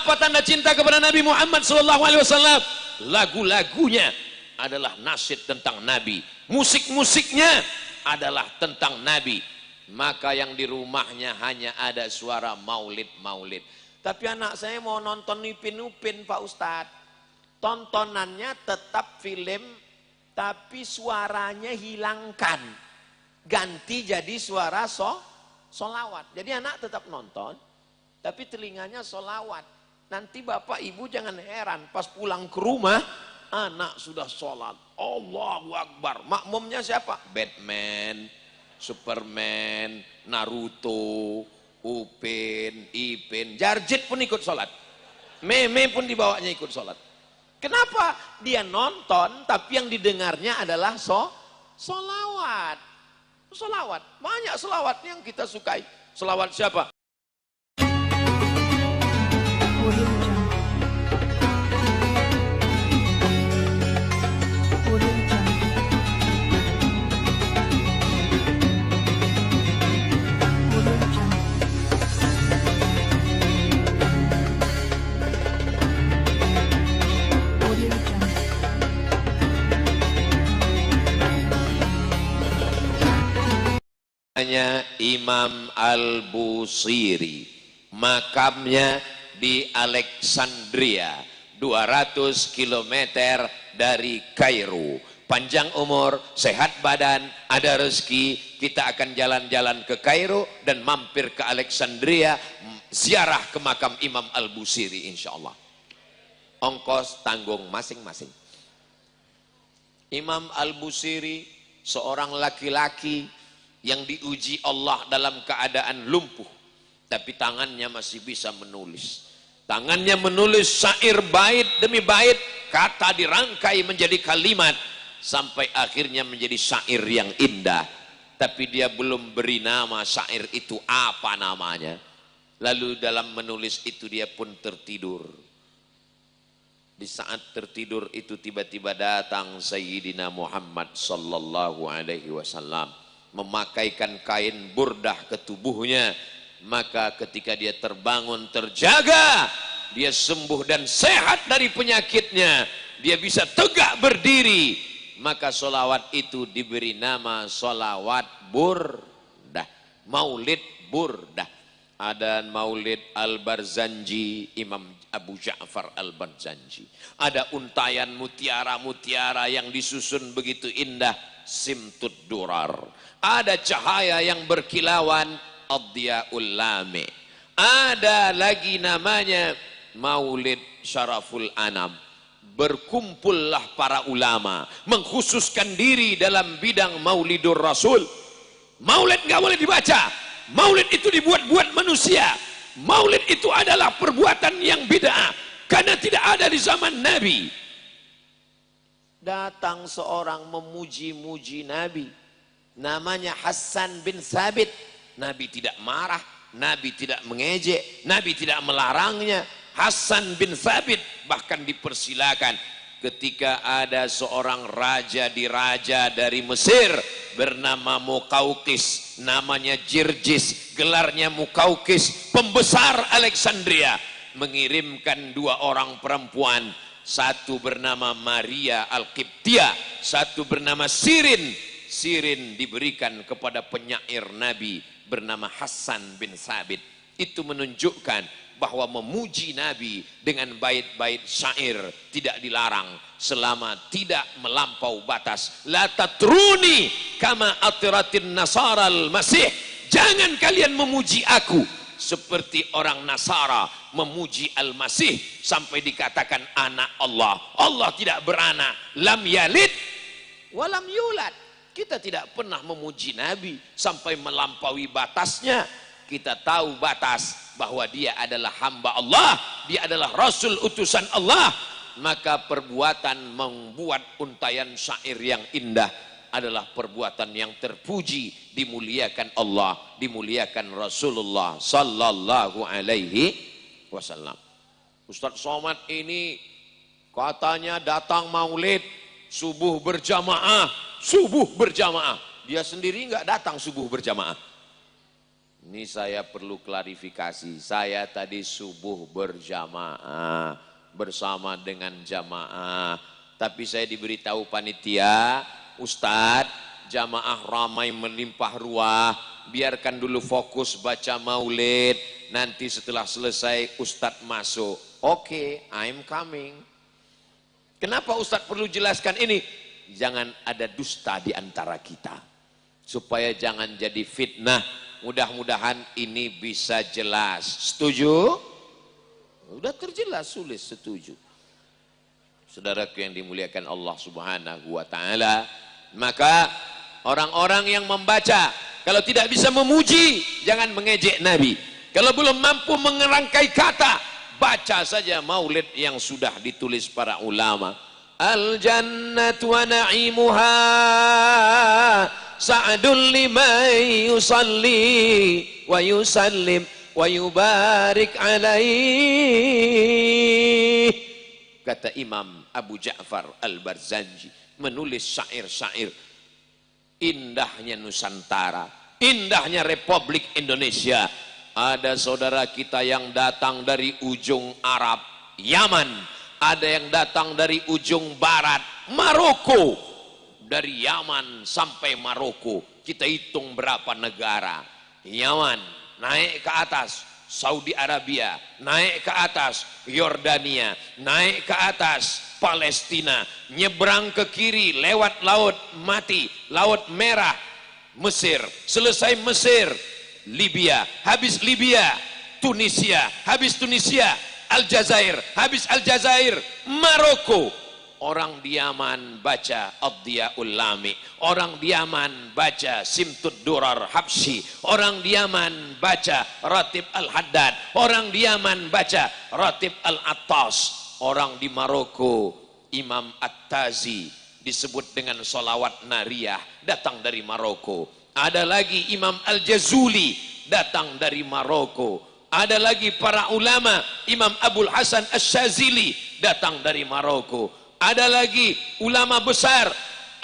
Apa tanda cinta kepada Nabi Muhammad SAW? Lagu-lagunya adalah nasyid tentang Nabi, musik-musiknya adalah tentang Nabi. Maka yang di rumahnya hanya ada suara maulid-maulid. Tapi anak saya mau nonton Upin-Upin Pak Ustadz. Tontonannya tetap film, tapi suaranya hilangkan, ganti jadi suara solawat. Jadi anak tetap nonton, tapi telinganya solawat. Nanti bapak ibu jangan heran, pas pulang ke rumah, anak sudah sholat, Allahu Akbar. Makmumnya siapa? Batman, Superman, Naruto, Upin, Ipin, Jarjit pun ikut sholat. Meme pun dibawanya ikut sholat. Kenapa? Dia nonton, tapi yang didengarnya adalah solawat. Solawat, banyak solawat yang kita sukai. Solawat siapa? Imam Al-Busiri, makamnya di Alexandria, 200 km dari Kairo. Panjang umur, sehat badan, ada rezeki, kita akan jalan-jalan ke Kairo dan mampir ke Alexandria, ziarah ke makam Imam Al-Busiri insyaallah. Ongkos tanggung masing-masing. Imam Al-Busiri seorang laki-laki yang diuji Allah dalam keadaan lumpuh, tapi tangannya masih bisa menulis. Tangannya menulis syair bait demi bait, kata dirangkai menjadi kalimat, sampai akhirnya menjadi syair yang indah. Tapi dia belum beri nama syair itu apa namanya. Lalu dalam menulis itu dia pun tertidur. Di saat tertidur itu tiba-tiba datang Sayyidina Muhammad sallallahu alaihi wasallam, memakaikan kain burdah ke tubuhnya. Maka ketika dia terbangun, terjaga, dia sembuh dan sehat dari penyakitnya, dia bisa tegak berdiri, maka solawat itu diberi nama solawat burdah, maulid burdah. Ada maulid Al-Barzanji, Imam Abu Ja'far Al-Barzanji. Ada untayan mutiara-mutiara yang disusun begitu indah, Simtud Durar. Ada cahaya yang berkilauan, Ad-Diyaul Lami. Ada lagi namanya Maulid Syaraful Anam. Berkumpullah para ulama, mengkhususkan diri dalam bidang Maulidur Rasul. Maulid nggak boleh dibaca. Maulid itu dibuat-buat manusia. Maulid itu adalah perbuatan yang bid'ah, karena tidak ada di zaman Nabi. Datang seorang memuji-muji Nabi, namanya Hasan bin Sabit. Nabi tidak marah, Nabi tidak mengejek, Nabi tidak melarangnya. Hasan bin Sabit bahkan dipersilakan ketika ada seorang raja diraja dari Mesir bernama Mukaukis, namanya Jirjis, gelarnya Mukaukis, pembesar Alexandria, mengirimkan dua orang perempuan, satu bernama Maria Al-Qibtiyah, satu bernama Sirin. Sirin diberikan kepada penyair Nabi bernama Hasan bin Sabit. Itu menunjukkan bahwa memuji Nabi dengan bait-bait syair tidak dilarang selama tidak melampau batas. La tatruni kama atratin nasaral masih. Jangan kalian memuji aku seperti orang Nasara memuji Al-Masih sampai dikatakan anak Allah. Allah tidak beranak, lam yalid walam yulad. Kita tidak pernah memuji Nabi sampai melampaui batasnya. Kita tahu batas bahwa dia adalah hamba Allah, dia adalah Rasul utusan Allah. Maka perbuatan membuat untayan syair yang indah adalah perbuatan yang terpuji, dimuliakan Allah, dimuliakan Rasulullah sallallahu alaihi wasallam. Ustadz Somad ini katanya datang maulid, subuh berjamaah. Dia sendiri nggak datang subuh berjamaah. Ini saya perlu klarifikasi. Saya tadi subuh berjamaah bersama dengan jamaah. Tapi saya diberitahu panitia, Ustadz, jamaah ramai melimpah ruah. Biarkan dulu fokus baca maulid. Nanti setelah selesai Ustadz masuk. Oke, I'm coming. Kenapa Ustadz perlu jelaskan ini? Jangan ada dusta di antara kita. Supaya jangan jadi fitnah. Mudah-mudahan ini bisa jelas. Setuju? Sudah terjelas, sulit setuju. Saudaraku yang dimuliakan Allah Subhanahu wa taala, maka orang-orang yang membaca, kalau tidak bisa memuji, jangan mengejek Nabi. Kalau belum mampu mengerangkai kata, baca saja maulid yang sudah ditulis para ulama. Al-jannatu wa na'imuha sa'adun liman yusalli wa yusallim wa yubarik alaih. Kata Imam Abu Ja'far Al-Barzanji menulis syair-syair. Indahnya Nusantara, indahnya Republik Indonesia. Ada saudara kita yang datang dari ujung Arab, Yaman. Ada yang datang dari ujung barat, Maroko. Dari Yaman sampai Maroko, kita hitung berapa negara. Yaman naik ke atas, Saudi Arabia naik ke atas, Yordania naik ke atas, Palestina, nyebrang ke kiri lewat Laut Mati, Laut Merah, Mesir. Selesai Mesir, Libya, habis Libya, Tunisia, habis Tunisia, Aljazair, habis Aljazair, Maroko. Orang di Yaman baca Ad-Diyaul Lami, orang di Yaman baca Simtud Durar Habsyi, orang di Yaman baca Ratib Al-Haddad, orang di Yaman baca Ratib Al-Attas, orang di Maroko Imam At-Tazi disebut dengan solawat nariyah, datang dari Maroko. Ada lagi Imam Al-Jazuli datang dari Maroko. Ada lagi para ulama, Imam Abul Hasan Asy-Syazili datang dari Maroko. Ada lagi ulama besar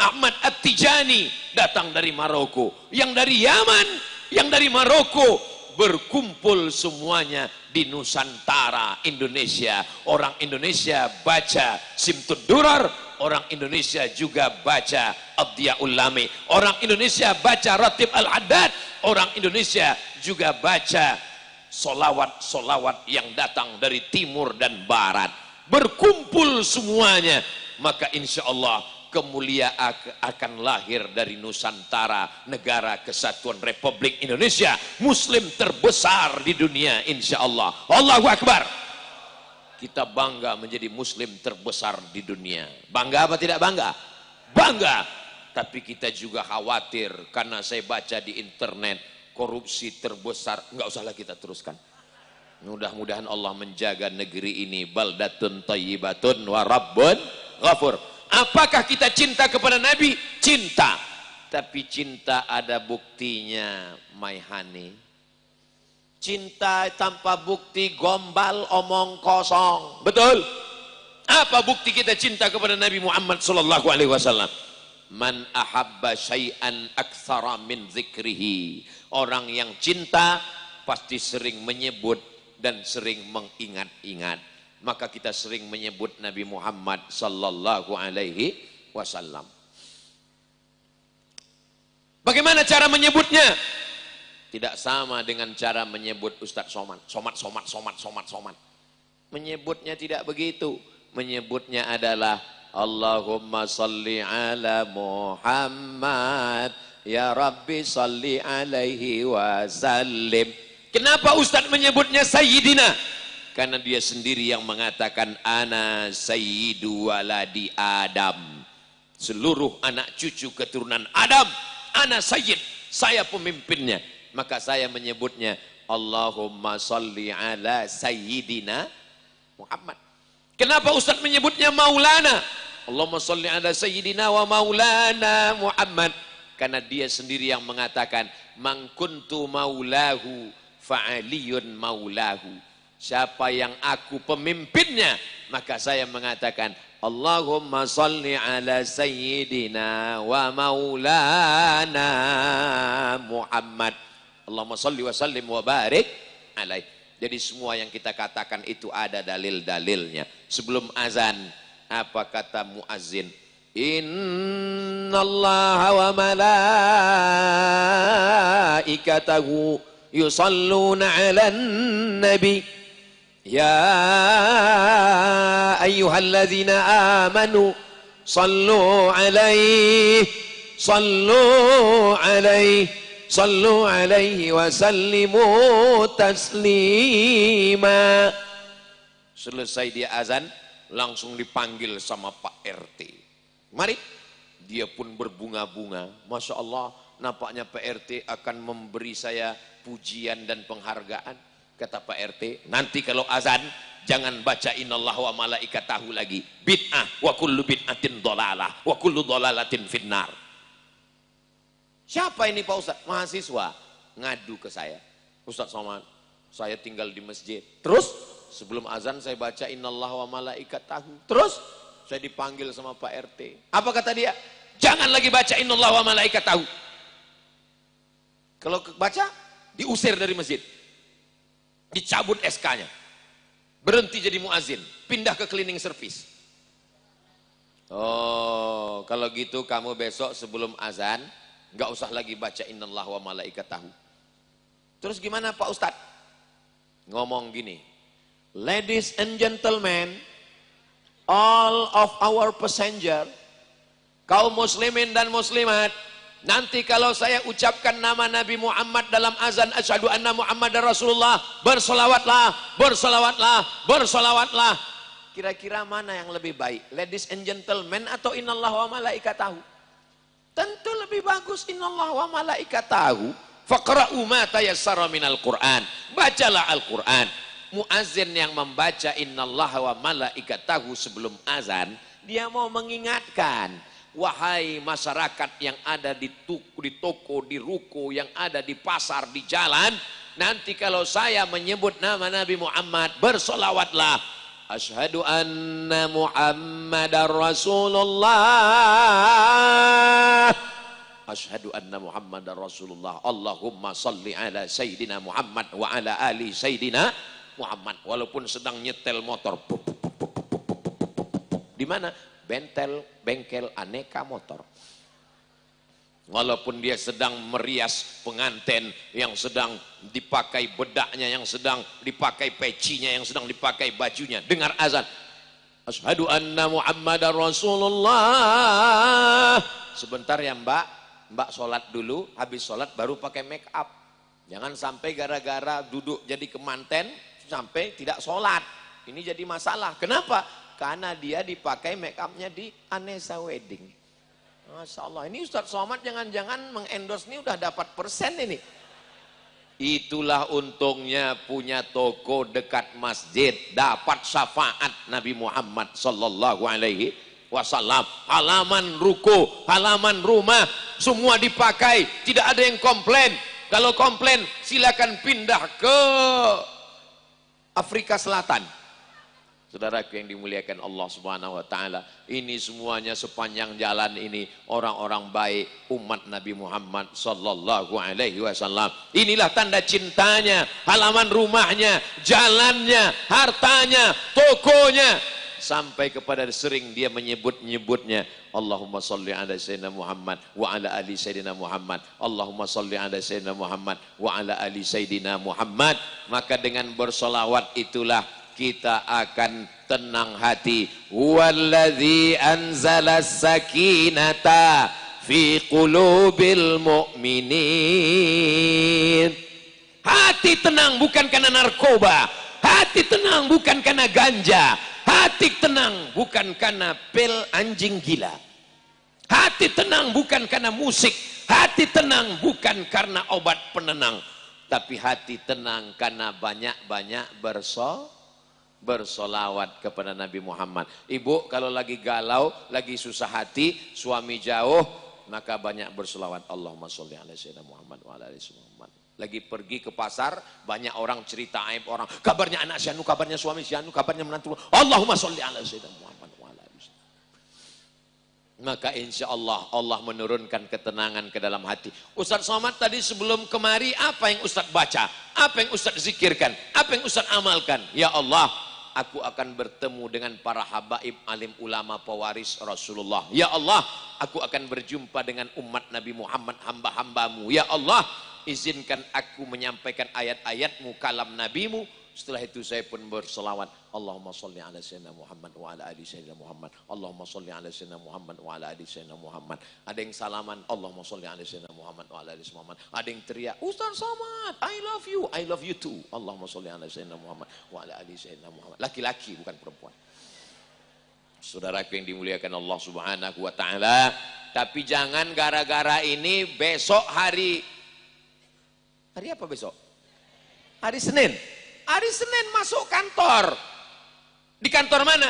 Ahmad At-Tijani datang dari Maroko. Yang dari Yaman, yang dari Maroko, berkumpul semuanya di Nusantara Indonesia. Orang Indonesia baca Simtud Durar, orang Indonesia juga baca Ad-Diyaul Lami, orang Indonesia baca Ratib Al-Haddad, orang Indonesia juga baca solawat-solawat yang datang dari timur dan barat. Berkumpul semuanya, maka insya Allah kemuliaan akan lahir dari Nusantara, negara kesatuan Republik Indonesia, Muslim terbesar di dunia insya Allah. Allahu Akbar. Kita bangga menjadi Muslim terbesar di dunia. Bangga apa tidak bangga? Bangga. Tapi kita juga khawatir karena saya baca di internet korupsi terbesar. Enggak usahlah kita teruskan. Mudah-mudahan Allah menjaga negeri ini. Baldatun thayyibatun wa rabbun ghafur. Apakah kita cinta kepada Nabi? Cinta. Tapi cinta ada buktinya, my honey. Cinta tanpa bukti gombal, omong kosong. Betul? Apa bukti kita cinta kepada Nabi Muhammad sallallahu alaihi wasallam? Man ahabba syai'an aktsara min dzikrihi. Orang yang cinta pasti sering menyebut dan sering mengingat-ingat. Maka kita sering menyebut Nabi Muhammad sallallahu alaihi wasallam. Bagaimana cara menyebutnya? Tidak sama dengan cara menyebut Ustadz Somad. Somad. Menyebutnya tidak begitu. Menyebutnya adalah Allahumma salli ala Muhammad, ya Rabbi salli alaihi wasallim. Kenapa Ustadz menyebutnya Sayyidina? Karena dia sendiri yang mengatakan ana sayyidu waladi Adam. Seluruh anak cucu keturunan Adam, ana sayyid, saya pemimpinnya. Maka saya menyebutnya Allahumma salli ala Sayyidina Muhammad. Kenapa Ustadz menyebutnya Maulana? Allahumma salli ala Sayyidina wa Maulana Muhammad. Karena dia sendiri yang mengatakan man kuntu maulahu fa'aliyun maulahu. Siapa yang aku pemimpinnya, maka saya mengatakan Allahumma salli ala Sayyidina wa Maulana Muhammad. Allahumma salli wa sallim wa barik alaih. Jadi semua yang kita katakan itu ada dalil-dalilnya. Sebelum azan, apa kata muazzin? Innallaha wa malaikatahu yusalluna 'alan nabi ya ayyuhalladzina amanu sallu 'alaihi sallu alaihi wa sallimu taslima. Selesai dia azan, langsung dipanggil sama Pak RT. Mari. Dia pun berbunga-bunga. Masya Allah, nampaknya Pak RT akan memberi saya pujian dan penghargaan. Kata Pak RT, nanti kalau azan jangan baca innallaha wa malaikatahu lagi. Bid'ah, wa kullu bid'atin dhalalah, wa kullu dhalalatin finnar. Siapa ini Pak Ustadz? Mahasiswa ngadu ke saya. Ustadz Somad, saya tinggal di masjid. Terus sebelum azan saya baca innallaha wa malaikatahu. Terus saya dipanggil sama Pak RT. Apa kata dia? Jangan lagi baca innallaha wa malaikatahu. Kalau baca, diusir dari masjid. Dicabut SK-nya. Berhenti jadi muazin. Pindah ke cleaning service. Oh, kalau gitu kamu besok sebelum azan nggak usah lagi baca innallaha wa malaikatahu. Terus gimana Pak Ustadz? Ngomong gini, ladies and gentlemen, all of our passenger, kaum muslimin dan muslimat, nanti kalau saya ucapkan nama Nabi Muhammad dalam azan asyhadu anna Muhammadar Rasulullah, bersolawatlah, bersolawatlah, bersolawatlah. Kira-kira mana yang lebih baik? Ladies and gentlemen atau innallaha wa malaikatahu? Tentu lebih bagus innallaha wa malaikatahu. Faqra'u ma tayassara minal Qur'an. Bacalah Al-Qur'an. Muazzin yang membaca innallaha wa malaikatahu sebelum azan, dia mau mengingatkan, wahai masyarakat yang ada di toko, di ruko, yang ada di pasar, di jalan, nanti kalau saya menyebut nama Nabi Muhammad, bersolawatlah. Asyhadu anna Muhammadar Rasulullah. Asyhadu anna Muhammadar Rasulullah. Allahumma salli ala Sayyidina Muhammad wa ala ali Sayyidina Muhammad. Walaupun sedang nyetel motor. Di mana? Bengkel aneka motor. Walaupun dia sedang merias pengantin, yang sedang dipakai bedaknya, yang sedang dipakai pecinya, yang sedang dipakai bajunya, dengar azan, asyhadu anna Muhammadar Rasulullah. Sebentar ya mbak sholat dulu, habis sholat baru pakai make up. Jangan sampai gara-gara duduk jadi kemanten sampai tidak sholat. Ini jadi masalah. Kenapa? Karena dia dipakai make upnya di Anessa Wedding. Masya Allah, ini Ustadz Somad jangan-jangan mengendorse ini udah dapat persen ini. Itulah untungnya punya toko dekat masjid, dapat syafaat Nabi Muhammad sallallahu alaihi wasallam. Halaman ruko, halaman rumah, semua dipakai, tidak ada yang komplain. Kalau komplain silakan pindah ke Afrika Selatan. Saudaraku yang dimuliakan Allah Subhanahu wa taala, ini semuanya sepanjang jalan ini orang-orang baik umat Nabi Muhammad sallallahu alaihi wasallam. Inilah tanda cintanya, halaman rumahnya, jalannya, hartanya, tokonya, sampai kepada sering dia menyebut-nyebutnya, Allahumma salli ala sayyidina Muhammad wa ala ali sayyidina Muhammad. Allahumma salli ala sayyidina Muhammad wa ala ali sayyidina Muhammad. Maka dengan bersolawat itulah kita akan tenang hati. Walladzi anzalas sakinata fi qulubil mu'minin. Hati tenang bukan karena narkoba, hati tenang bukan karena ganja, hati tenang bukan karena pil anjing gila, hati tenang bukan karena musik, hati tenang bukan karena obat penenang, tapi hati tenang karena banyak-banyak bersolawat kepada Nabi Muhammad. Ibu kalau lagi galau, lagi susah hati, suami jauh, maka banyak bersolawat. Allahumma sholli ala sayyidina Muhammad wa ala ali Muhammad. Lagi pergi ke pasar, banyak orang cerita aib orang, kabarnya anak si anu, kabarnya suami si anu, kabarnya menantu. Allahumma sholli ala sayyidina Muhammad wa ala ali. maka insya Allah Allah menurunkan ketenangan ke dalam hati. Ustadz Somad tadi sebelum kemari apa yang Ustadz baca? Apa yang Ustadz zikirkan? Apa yang Ustadz amalkan? Ya Allah, aku akan bertemu dengan para habaib alim ulama pewaris Rasulullah. Ya Allah, aku akan berjumpa dengan umat Nabi Muhammad, hamba-hambamu. Ya Allah, izinkan aku menyampaikan ayat-ayatmu, kalam nabimu. Setelah itu saya pun berselawat, Allahumma sholli ala sayyidina Muhammad wa ala ali sayyidina Muhammad. Allahumma sholli ala sayyidina Muhammad wa ala ali sayyidina Muhammad. Ada yang salaman, Allahumma sholli ala sayyidina Muhammad wa ala ali sayyidina Muhammad. Ada yang teriak, Ustaz Somad, I love you too. Allahumma sholli ala sayyidina Muhammad wa ala ali sayyidina Muhammad. Laki-laki bukan perempuan. Saudaraku yang dimuliakan Allah Subhanahu wa taala, tapi jangan gara-gara ini besok hari apa besok? Hari Senin. Hari Senin masuk kantor. Di kantor mana?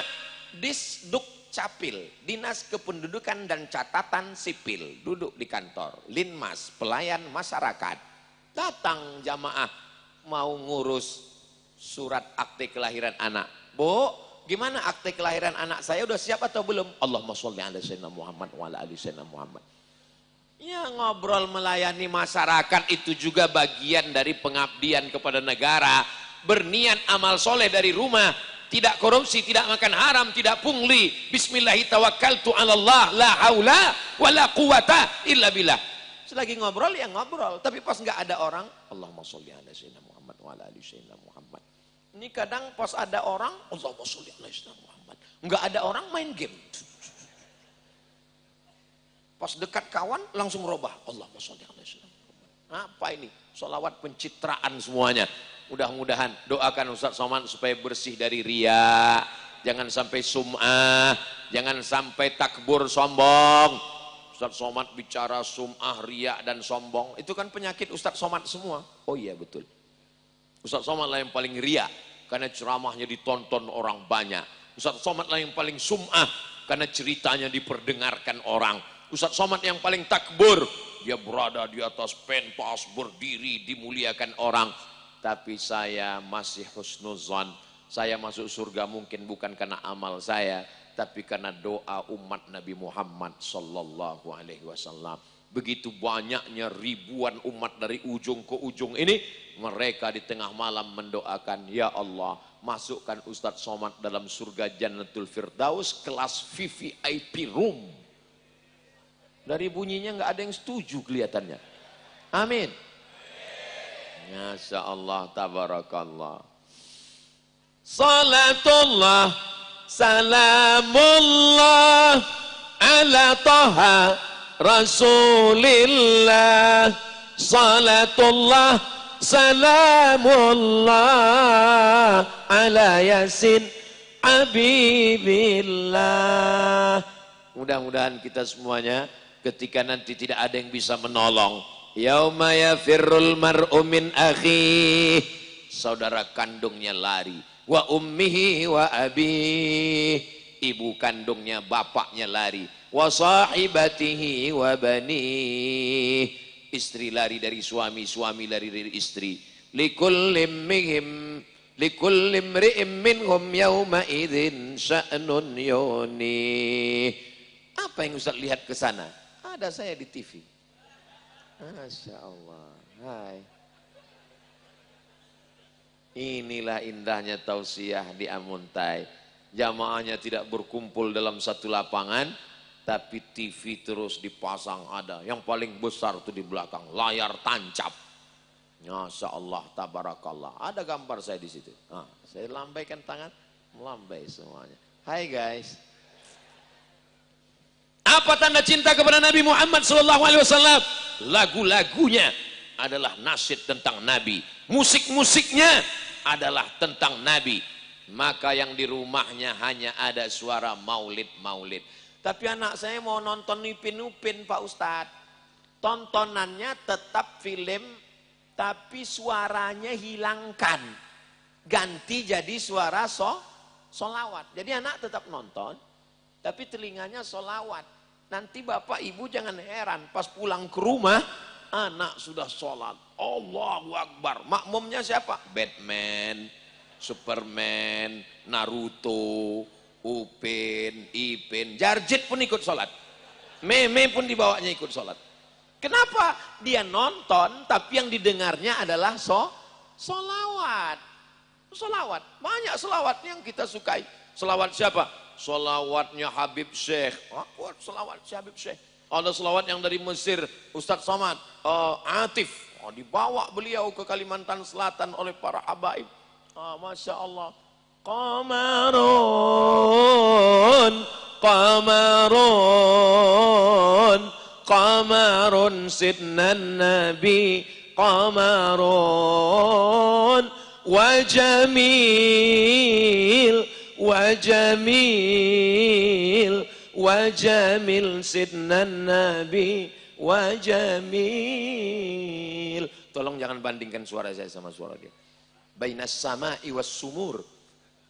Disduk Capil, Dinas Kependudukan dan Catatan Sipil. Duduk di kantor. Linmas, pelayan masyarakat. Datang jamaah mau ngurus surat akte kelahiran anak. Bu, gimana akte kelahiran anak saya udah siap atau belum? Allahumma sholli ala sayyidina Muhammad wa ala ali sayyidina Muhammad. Ya, ngobrol melayani masyarakat itu juga bagian dari pengabdian kepada negara. Berniat amal soleh dari rumah, tidak korupsi, tidak makan haram, tidak pungli. Bismillahi tawakkaltu 'ala Allah, la haula wala quwata illa billah. Selagi ngobrol ya ngobrol, tapi pas nggak ada orang, Allahumma sholli ala sayyidina Muhammad wa ala ali sayyidina Muhammad. Ini kadang pas ada orang, Allahumma sholli ala sayyidina Muhammad. Nggak ada orang main game. Pas dekat kawan langsung robah, Allahumma sholli ala sayyidina Muhammad. Apa ini? Sholawat pencitraan semuanya. Mudah-mudahan doakan Ustaz Somad supaya bersih dari riya, jangan sampai sum'ah, jangan sampai takbur sombong. Ustaz Somad bicara sum'ah, riya dan sombong, itu kan penyakit Ustaz Somad semua. Oh iya betul. Ustaz Somad lah yang paling riya karena ceramahnya ditonton orang banyak. Ustaz Somad lah yang paling sum'ah karena ceritanya diperdengarkan orang. Ustaz Somad yang paling takbur, dia berada di atas pentas berdiri dimuliakan orang. Tapi saya masih husnuzan. Saya masuk surga mungkin bukan karena amal saya, tapi karena doa umat Nabi Muhammad sallallahu alaihi wasallam. Begitu banyaknya ribuan umat dari ujung ke ujung ini, mereka di tengah malam mendoakan, ya Allah, masukkan Ustadz Somad dalam surga Jannatul Firdaus kelas VVIP room. Dari bunyinya nggak ada yang setuju kelihatannya. Amin. Masya Allah, tabarakallah. Salatullah, salamullah, ala taha rasulillah. Salatullah, salamullah, ala yasin habibillah. Mudah-mudahan kita semuanya ketika nanti tidak ada yang bisa menolong, yauma yafirrul mar'u min akhihi, saudara kandungnya lari, wa ummihi wa abihi, ibu kandungnya bapaknya lari, wa sahibatihi wa banihi, istri lari dari suami, suami lari dari istri. Likulli imri'in minhum yauma idzin sya'nun yuni. Apa yang Ustaz lihat ke sana? Ada saya di TV. Masya Allah. Hai. Inilah indahnya tausiah di Amuntai. Jamaahnya tidak berkumpul dalam satu lapangan, tapi TV terus dipasang ada. Yang paling besar itu di belakang, layar tancap. Masya Allah, tabarakallah. Ada gambar saya di situ. Nah, saya lambaikan tangan, melambai semuanya. Hai guys. Apa tanda cinta kepada Nabi Muhammad SAW? Lagu-lagunya adalah nasyid tentang Nabi, musik-musiknya adalah tentang Nabi. Maka yang di rumahnya hanya ada suara maulid-maulid. Tapi anak saya mau nonton Upin-Upin Pak Ustadz. Tontonannya tetap film, tapi suaranya hilangkan, ganti jadi suara solawat. Jadi anak tetap nonton, tapi telinganya solawat. Nanti bapak ibu jangan heran, pas pulang ke rumah, anak sudah sholat, Allahu Akbar. Makmumnya siapa? Batman, Superman, Naruto, Upin, Ipin, Jarjit pun ikut sholat. Meme pun dibawanya ikut sholat. Kenapa? Dia nonton, tapi yang didengarnya adalah solawat. Solawat. Banyak solawat yang kita sukai. Solawat siapa? Solawatnya Habib Syekh. Kuat solawat si Habib Syekh. Ada solawat yang dari Mesir, Ustadz Somad, Atif. Dibawa beliau ke Kalimantan Selatan oleh para habaib. Masya Allah. Qamarun, qamarun, qamarun sidnan nabi, qamarun, wajamil, wajamil, wajamil sidnan nabi, wajamil. Tolong jangan bandingkan suara saya sama suara dia. Bainas sama'i was sumur.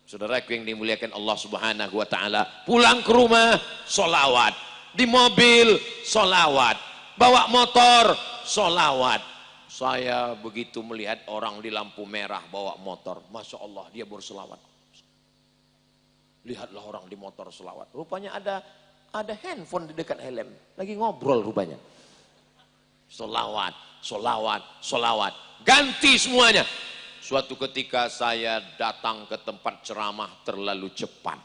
Saudaraku yang dimuliakan Allah Subhanahu wa taala, pulang ke rumah solawat, di mobil solawat, bawa motor solawat. Saya begitu melihat orang di lampu merah bawa motor, Masya Allah dia bersolawat. Lihatlah orang di motor solawat. Rupanya ada handphone di dekat helm, lagi ngobrol rupanya. Solawat, solawat, solawat, ganti semuanya. Suatu ketika saya datang ke tempat ceramah terlalu cepat.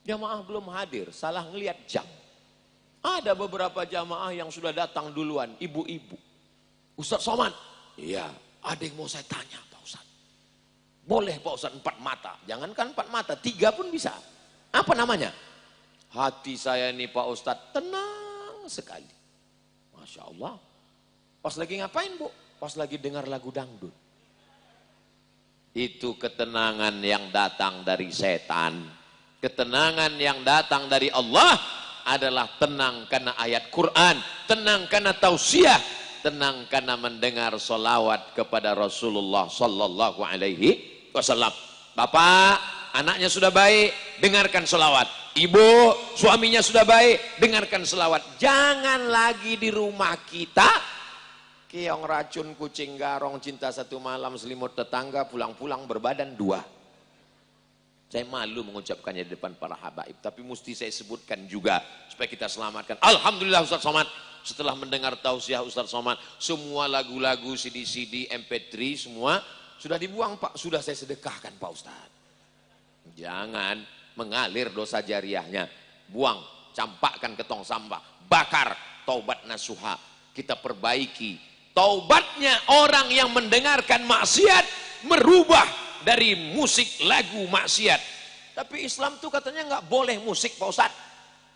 Jamaah belum hadir, salah ngelihat jam. Ada beberapa jamaah yang sudah datang duluan, ibu-ibu. Ustadz Somad, iya, ada yang mau saya tanya Pak Ustadz. Boleh Pak Ustadz 4 mata, jangankan 4 mata, 3 pun bisa. Apa namanya? Hati saya ini Pak Ustadz tenang sekali. Masya Allah. Pas lagi ngapain Bu? Pas lagi dengar lagu dangdut. Itu ketenangan yang datang dari setan. Ketenangan yang datang dari Allah adalah tenang karena ayat Quran, tenang karena tausiah, tenang karena mendengar solawat kepada Rasulullah Sallallahu Alaihi Wasallam. Bapak, anaknya sudah baik, dengarkan solawat. Ibu, suaminya sudah baik, dengarkan solawat. Jangan lagi di rumah kita keong racun, kucing garong, cinta satu malam, selimut tetangga, pulang-pulang berbadan 2. Saya malu mengucapkannya di depan para habaib, tapi mesti saya sebutkan juga supaya kita selamatkan. Alhamdulillah Ustadz Somad, setelah mendengar tausiah Ustadz Somad, semua lagu-lagu, CD-CD, MP3 semua sudah dibuang Pak, sudah saya sedekahkan Pak Ustadz. Jangan mengalir dosa jariahnya, buang, campakkan ke tong sampah, bakar, taubat nasuha, kita perbaiki. Taubatnya orang yang mendengarkan maksiat merubah dari musik lagu maksiat. Tapi Islam tuh katanya nggak boleh musik Pak Ustadz.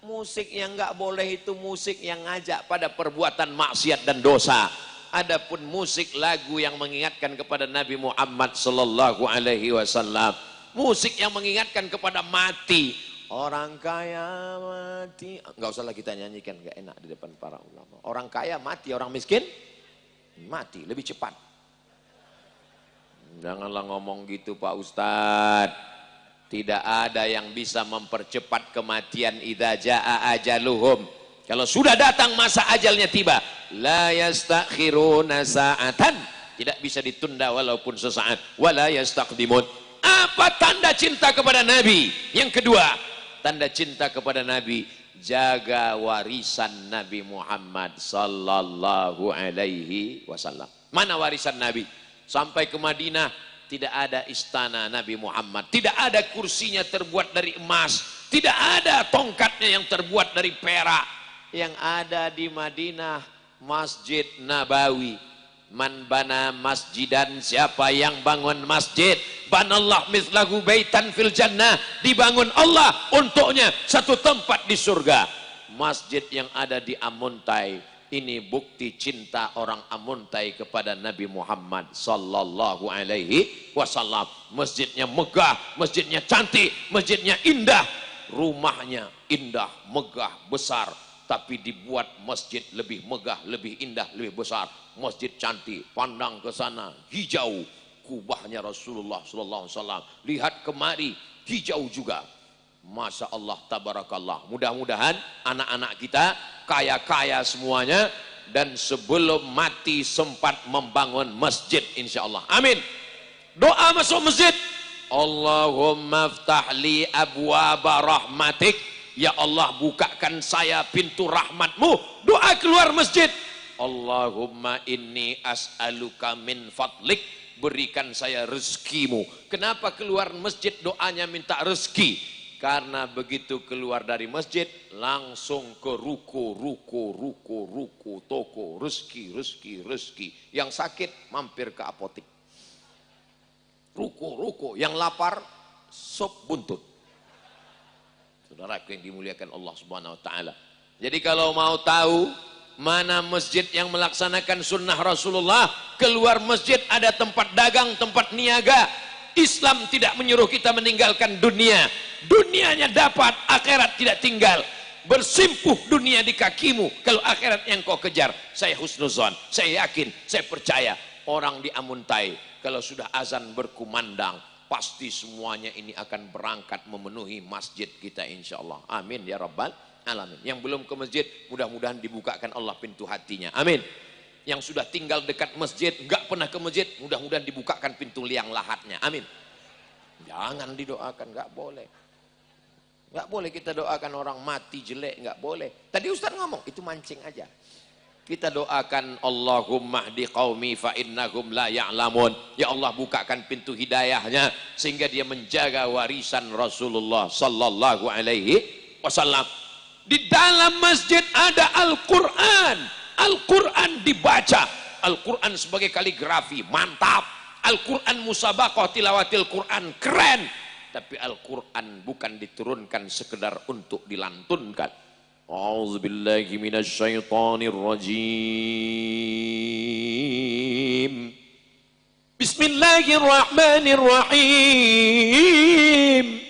Musik yang nggak boleh itu musik yang ngajak pada perbuatan maksiat dan dosa. Adapun musik lagu yang mengingatkan kepada Nabi Muhammad Sallallahu Alaihi Wasallam, musik yang mengingatkan kepada mati. Orang kaya mati, nggak usah lagi kita nyanyikan, nggak enak di depan para ulama. Orang kaya mati, orang miskin mati lebih cepat. Janganlah ngomong gitu Pak Ustadz. Tidak ada yang bisa mempercepat kematian idza jaa ajaluhum. Kalau sudah datang masa ajalnya tiba, la yastakhiruna sa'atan, tidak bisa ditunda walaupun sesaat, wala yastaqdimun. Apa tanda cinta kepada Nabi? Yang kedua, tanda cinta kepada Nabi, jaga warisan Nabi Muhammad Sallallahu Alaihi Wasallam. Mana warisan Nabi? Sampai ke Madinah tidak ada istana Nabi Muhammad, tidak ada kursinya terbuat dari emas, tidak ada tongkatnya yang terbuat dari perak. Yang ada di Madinah Masjid Nabawi. Man bana masjidan, siapa yang bangun masjid, banallah mithlahu baitan fil jannah, dibangun Allah untuknya satu tempat di surga. Masjid yang ada di Amuntai ini bukti cinta orang Amuntai kepada Nabi Muhammad Sallallahu Alaihi Wasallam. Masjidnya megah, masjidnya cantik, masjidnya indah, rumahnya indah, megah, besar, tapi dibuat masjid lebih megah, lebih indah, lebih besar. Masjid cantik, pandang ke sana hijau, kubahnya Rasulullah Sallallahu Alaihi Wasallam. Lihat kemari hijau juga. Masya Allah, tabarakallah. Mudah-mudahan anak-anak kita kaya-kaya semuanya dan sebelum mati sempat membangun masjid insya Allah. Amin. Doa masuk masjid. Allahumma ftah li abwaba rahmatik Ya Allah, bukakan saya pintu rahmatmu. Doa keluar masjid, Allahumma inni as'aluka min fadlik, berikan saya rezekimu. Kenapa keluar masjid doanya minta rezeki? Karena begitu keluar dari masjid langsung ke ruko, toko, rezeki. Yang sakit mampir ke apotik. Ruko, yang lapar sop buntut. Saudaraku yang dimuliakan Allah Subhanahu wa taala. Jadi kalau mau tahu mana masjid yang melaksanakan sunnah Rasulullah, keluar masjid ada tempat dagang, tempat niaga. Islam tidak menyuruh kita meninggalkan dunia. Dunianya dapat, akhirat tidak tinggal. Bersimpuh dunia di kakimu, kalau akhirat yang kau kejar. Saya husnuzon, saya yakin, saya percaya orang di Amuntai kalau sudah azan berkumandang, pasti semuanya ini akan berangkat memenuhi masjid kita insya Allah. Amin ya rabbal alamin. Yang belum ke masjid, mudah-mudahan dibukakan Allah pintu hatinya. Amin. Yang sudah tinggal dekat masjid, nggak pernah ke masjid, mudah-mudahan dibukakan pintu liang lahatnya. Amin. Jangan didoakan, nggak boleh. Nggak boleh kita doakan orang mati jelek, nggak boleh. Tadi Ustaz ngomong, itu mancing aja. Kita doakan Allahumma hdi qaumi fa innahum la ya'lamun. Ya Allah, bukakan pintu hidayahnya sehingga dia menjaga warisan Rasulullah sallallahu alaihi wasallam. Di dalam masjid ada Al-Qur'an. Al-Quran dibaca. Al-Quran sebagai kaligrafi, mantap. Al-Quran musabaqah tilawatil Quran, keren. Tapi Al-Quran bukan diturunkan sekedar untuk dilantunkan. A'udzubillahi minasyaitonir rajim. Bismillahirrahmanirrahim.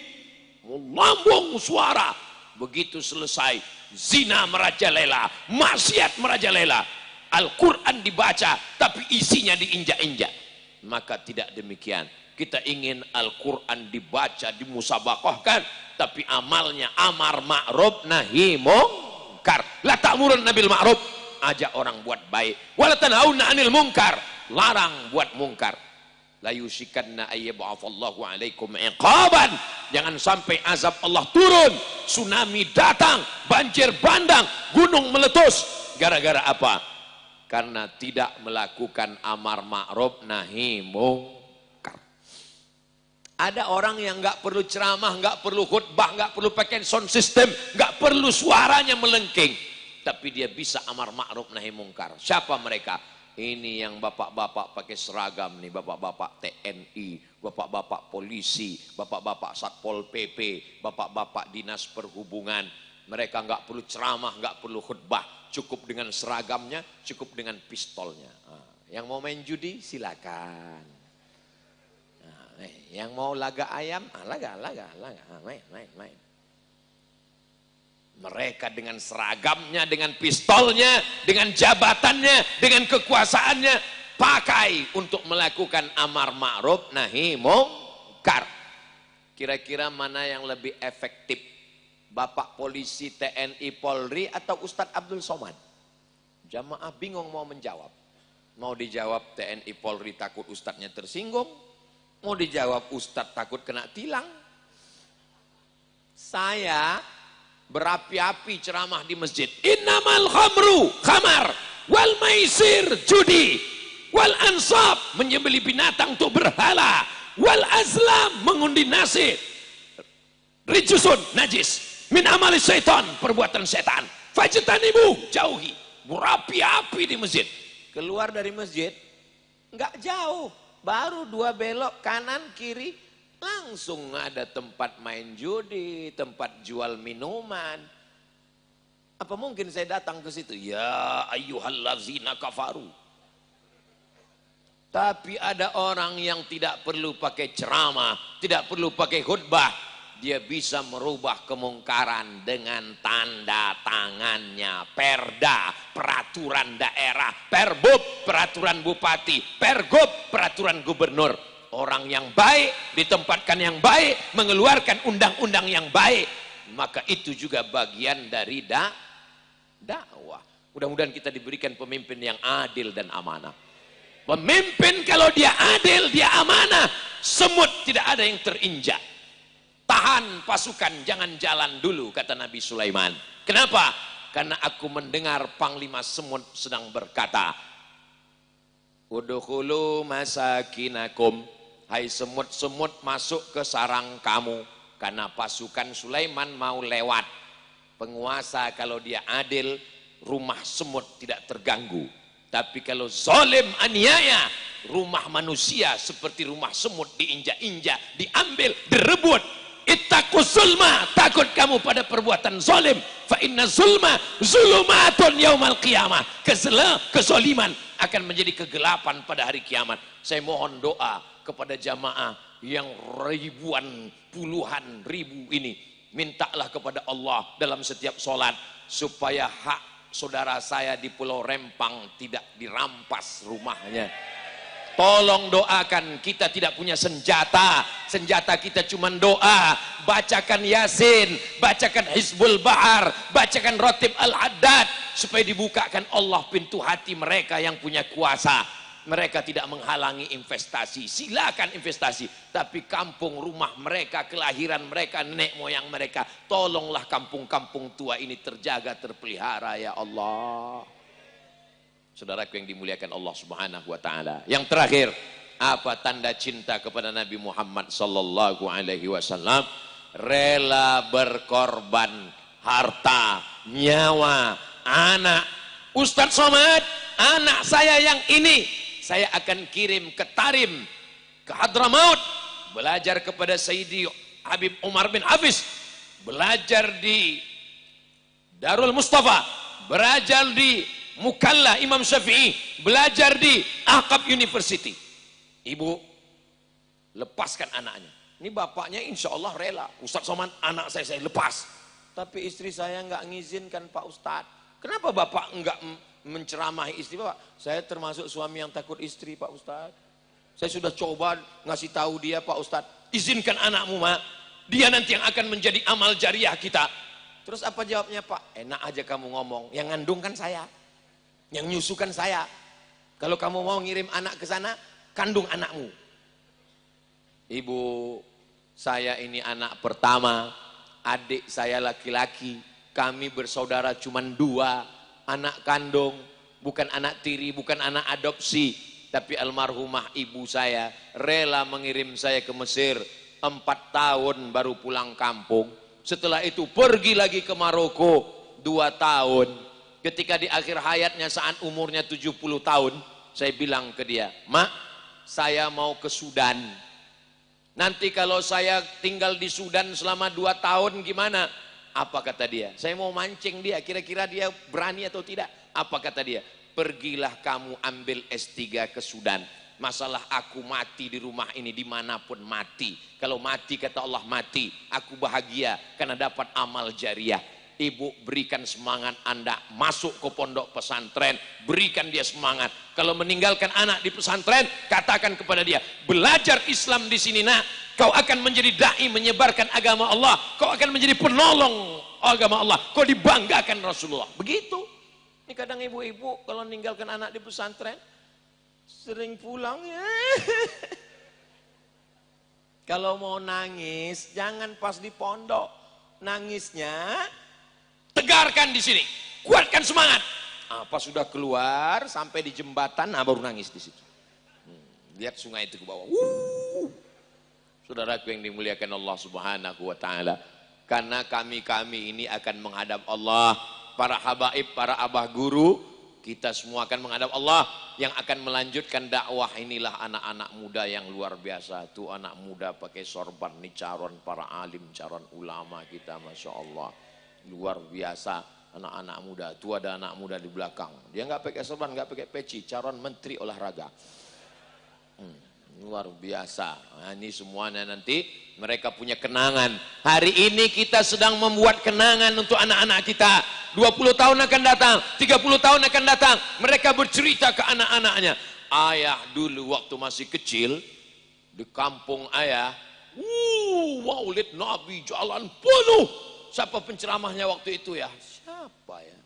Melambung suara. Begitu selesai, zina merajalela, maksiat merajalela. Al-Quran dibaca, tapi isinya diinjak-injak. Maka tidak demikian. Kita ingin Al-Quran dibaca, dimusabaqahkan, tapi amalnya amar ma'ruf nahi mungkar. La ta'murun nabil ma'ruf, ajak orang buat baik. Wa la tanhauna 'anil munkar, larang buat mungkar. La yusikanna ayyab'atsallahu 'alaikum iqaban. Jangan sampai azab Allah turun, tsunami datang, banjir bandang, gunung meletus. Gara-gara apa? Karena tidak melakukan amar ma'ruf nahi mungkar. Ada orang yang nggak perlu ceramah, nggak perlu khutbah, nggak perlu pakai sound system, nggak perlu suaranya melengking, tapi dia bisa amar ma'ruf nahi mungkar. Siapa mereka? Ini yang bapak-bapak pakai seragam nih, bapak-bapak TNI, bapak-bapak polisi, bapak-bapak Satpol PP, bapak-bapak dinas perhubungan. Mereka nggak perlu ceramah, nggak perlu khutbah, cukup dengan seragamnya, cukup dengan pistolnya. Yang mau main judi silakan. Yang mau laga ayam, laga, main. Mereka dengan seragamnya, dengan pistolnya, dengan jabatannya, dengan kekuasaannya, pakai untuk melakukan amar ma'ruf nahi mungkar. Kira-kira mana yang lebih efektif? Bapak polisi, TNI, Polri, atau Ustadz Abdul Somad? Jamaah bingung mau menjawab. Mau dijawab TNI, Polri takut Ustadznya tersinggung, mau dijawab Ustadz takut kena tilang. Saya berapi-api ceramah di masjid. Innamal khamru, khamar, wal maisir, judi, wal ansab, menyembelih binatang untuk berhala, wal azlam, mengundi nasib, rijusun, najis, min amali syaitan, perbuatan setan, fajtanibu, jauhi. Berapi-api di masjid. Keluar dari masjid nggak jauh, baru 2 belok kanan kiri, langsung ada tempat main judi, tempat jual minuman. Apa mungkin saya datang ke situ? Ya ayyuhallazina kafaru. Tapi ada orang yang tidak perlu pakai ceramah, tidak perlu pakai khutbah, dia bisa merubah kemungkaran dengan tanda tangannya. Perda, peraturan daerah, perbub, peraturan bupati, pergub, peraturan gubernur. Orang yang baik ditempatkan yang baik, mengeluarkan undang-undang yang baik, maka itu juga bagian dari dakwah. Mudah-mudahan kita diberikan pemimpin yang adil dan amanah. Pemimpin kalau dia adil, dia amanah, semut tidak ada yang terinjak. tahan pasukan, jangan jalan dulu, kata Nabi Sulaiman. Kenapa? Karena aku mendengar Panglima Semut sedang berkata, udkhulu masakinakum, hai semut-semut masuk ke sarang kamu. Karena pasukan Sulaiman mau lewat. Penguasa kalau dia adil, rumah semut tidak terganggu. Tapi kalau zalim aniaya, rumah manusia seperti rumah semut diinjak-injak, diambil, direbut. Ittaqus zulma, takut kamu pada perbuatan zalim. Fa inna zulma zulumatun yaumal qiyamah. Kezaliman akan menjadi kegelapan pada hari kiamat. Saya mohon doa kepada jamaah yang ribuan, puluhan ribu ini. Mintalah kepada Allah dalam setiap sholat supaya hak saudara saya di Pulau Rempang tidak dirampas rumahnya. Tolong doakan, kita tidak punya senjata. Senjata kita cuma doa. Bacakan Yasin, bacakan Hizbul Bahar, bacakan Ratib Al-Haddad supaya dibukakan Allah pintu hati mereka yang punya kuasa. Mereka tidak menghalangi investasi, silakan investasi, tapi kampung rumah mereka, kelahiran mereka, nenek moyang mereka, tolonglah kampung-kampung tua ini terjaga, terpelihara ya Allah. Saudaraku yang dimuliakan Allah Subhanahu wa taala. Yang terakhir, apa tanda cinta kepada Nabi Muhammad sallallahu alaihi wasallam? Rela berkorban harta, nyawa, anak. Ustadz Somad, anak saya yang ini saya akan kirim ke Tarim, ke Hadramaut, belajar kepada Sayyidi Habib Umar bin Hafiz, belajar di Darul Mustafa, belajar di Mukalla Imam Syafi'i, belajar di Ahqaf University. Ibu, lepaskan anaknya. Ini bapaknya insya Allah rela. Ustadz Somad, anak saya lepas. Tapi istri saya nggak ngizinkan Pak Ustadz. Kenapa bapak nggak menceramahi istri bapak? Saya termasuk suami yang takut istri Pak Ustadz. Saya sudah coba ngasih tahu dia, Pak Ustadz, izinkan anakmu mak, dia nanti yang akan menjadi amal jariah kita. Terus apa jawabnya Pak? Enak aja kamu ngomong, yang ngandung kan saya, yang nyusukan saya. Kalau kamu mau ngirim anak ke sana, kandung anakmu. Ibu, saya ini anak pertama, adik saya laki-laki, kami bersaudara cuma 2, anak kandung, bukan anak tiri, bukan anak adopsi. Tapi almarhumah ibu saya rela mengirim saya ke Mesir 4 tahun baru pulang kampung. Setelah itu pergi lagi ke Maroko 2 tahun. Ketika di akhir hayatnya saat umurnya 70 tahun, saya bilang ke dia, Mak, saya mau ke Sudan. Nanti kalau saya tinggal di Sudan selama 2 tahun gimana? Apa kata dia? Saya mau mancing dia, kira-kira dia berani atau tidak? Apa kata dia? Pergilah kamu ambil S3 ke Sudan. Masalah aku mati di rumah ini dimanapun mati. Kalau mati kata Allah mati, aku bahagia karena dapat amal jariah. Ibu, berikan semangat Anda masuk ke pondok pesantren, berikan dia semangat. Kalau meninggalkan anak di pesantren, katakan kepada dia, belajar Islam di sini nak, kau akan menjadi dai menyebarkan agama Allah, kau akan menjadi penolong agama Allah, kau dibanggakan Rasulullah. Begitu. Ini kadang ibu-ibu kalau meninggalkan anak di pesantren sering pulang ya. Kalau mau nangis jangan pas di pondok, nangisnya tegarkan di sini, kuatkan semangat. Apa sudah keluar sampai di jembatan, baru nangis di situ. Lihat sungai itu ke bawah. Saudaraku yang dimuliakan Allah Subhanahu wa taala, karena kami ini akan menghadap Allah, para habaib, para abah guru, kita semua akan menghadap Allah yang akan melanjutkan dakwah. Inilah anak-anak muda yang luar biasa. Tuh anak muda pakai sorban, nih calon para alim, calon ulama kita, Masya Allah. Luar biasa anak-anak muda. Tuh ada anak muda di belakang, dia nggak pakai sorban, nggak pakai peci, calon menteri olahraga. Luar biasa. Nah, ini semuanya nanti mereka punya kenangan. Hari ini kita sedang membuat kenangan untuk anak-anak kita. 20 tahun akan datang, 30 tahun akan datang, mereka bercerita ke anak-anaknya, ayah dulu waktu masih kecil di kampung ayah, maulid Nabi jalan penuh. Siapa penceramahnya waktu itu ya? Siapa ya?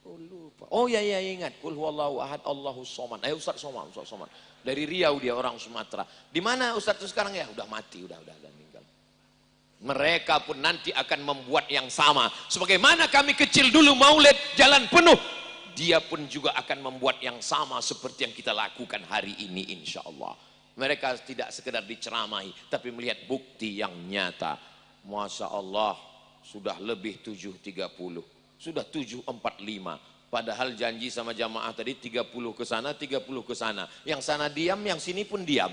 Oh lupa. Oh ya ingat. Qul huwallahu ahad Allahus somad. Ayo Ustaz Somad. Dari Riau dia, orang Sumatera. Di mana Ustaz itu sekarang ya? Udah mati, udah meninggal. Mereka pun nanti akan membuat yang sama. Sebagaimana kami kecil dulu maulid jalan penuh, dia pun juga akan membuat yang sama seperti yang kita lakukan hari ini insya Allah. Mereka tidak sekedar diceramai, tapi melihat bukti yang nyata. Masya Allah, sudah lebih 7.30, sudah 7.45. Padahal janji sama jamaah tadi 30 ke sana, 30 ke sana. Yang sana diam, yang sini pun diam.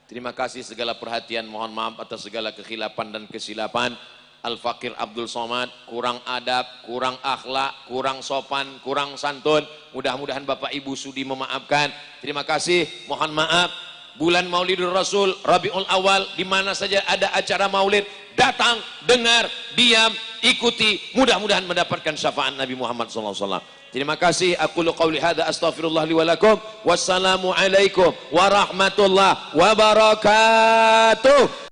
Terima kasih segala perhatian, mohon maaf atas segala kekhilapan dan kesilapan. Al-Fakir Abdul Somad, kurang adab, kurang akhlak, kurang sopan, kurang santun. Mudah-mudahan Bapak Ibu sudi memaafkan. Terima kasih, mohon maaf. Bulan Maulidur Rasul, Rabiul Awal, di mana saja ada acara maulid, datang, dengar, diam, ikuti. Mudah-mudahan mendapatkan syafaat Nabi Muhammad SAW. Terima kasih. Aku qauli hadza astaghfirullah li wa lakum. Wassalamu alaikum warahmatullahi wabarakatuh.